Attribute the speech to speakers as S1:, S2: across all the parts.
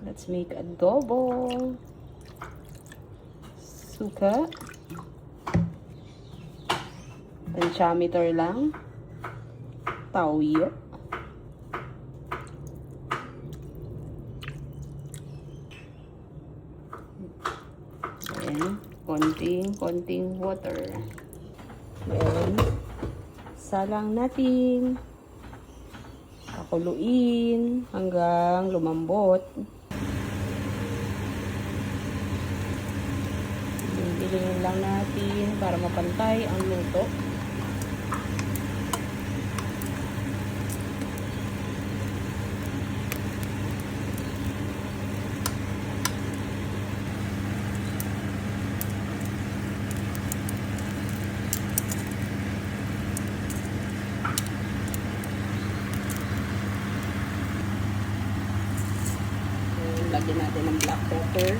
S1: Let's make adobo. Suka. Pentameter lang. Tauyo. Then, konting water. Then, salang natin. Pakuluin hanggang lumambot. Bilhin lang natin para mapantay ang luto. Lagyan natin ng black pepper.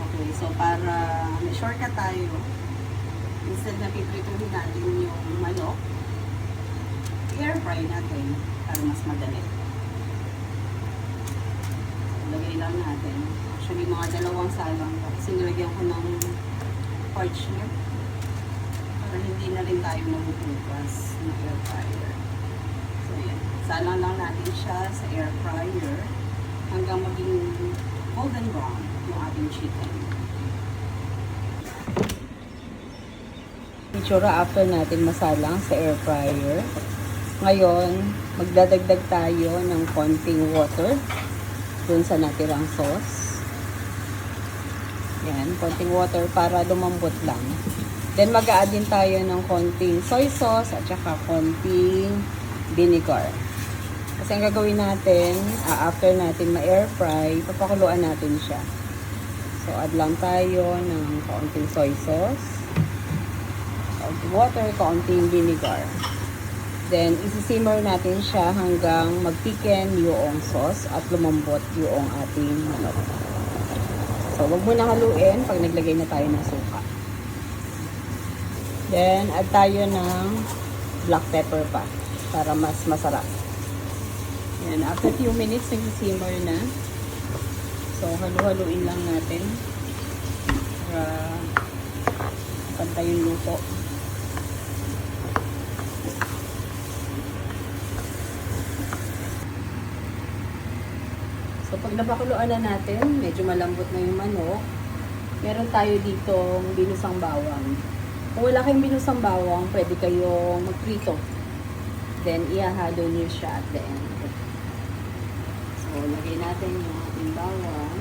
S1: Okay, so para may shortcut tayo, instead na piprituhin natin yung manok, air fry natin para mas madali. So, lagay lang natin. Actually, mga dalawang salang kasi nilagyan ko ng parchment. Para hindi na rin tayo mabubukas ng air fryer. So, yan. Salang lang natin siya sa air fryer hanggang maging golden brown yung ating chicken. Itsura after natin masalang sa air fryer. Ngayon, magdadagdag tayo ng konting water dun sa natirang sauce. Yan, konting water para lumambot lang. Then, mag-a-add din tayo ng konting soy sauce at saka konting vinegar. Kasi ang gagawin natin, after natin ma-air fry, papakuluan natin siya. So, add lang tayo ng konting soy sauce, konting water, konting vinegar. Then, isi-simmer natin siya hanggang mag-thicken yung sauce at lumambot yung ating manok. So, wag mo na haluin pag naglagay na tayo ng suka. Then, add tayo ng black pepper pa para mas masarap. Yan, after few minutes, nag-simmer na. So, halu-haluin lang natin para pantay yung luto. So, pag napakuluan na natin, medyo malambot na yung manok, meron tayo ditong binusang bawang. Kung wala kayong binusang bawang, pwede kayong magprito. Then, ihahalo nyo siya at the end. So, lagay natin yung ating bawang.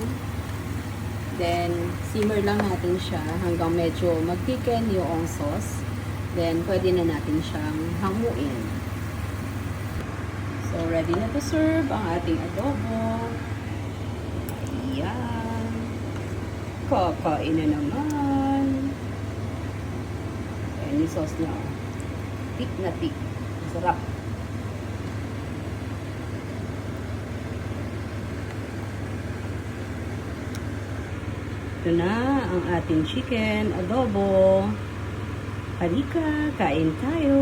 S1: Then, simmer lang natin siya hanggang medyo mag-thicken yung sauce. Then, pwede na natin siyang hanguin. So, ready na to serve ang ating adobo. Yan. Kakain na naman. Yung sauce niya. Thick na thick. Masarap. Ito na ang ating chicken adobo. Halika, kain tayo.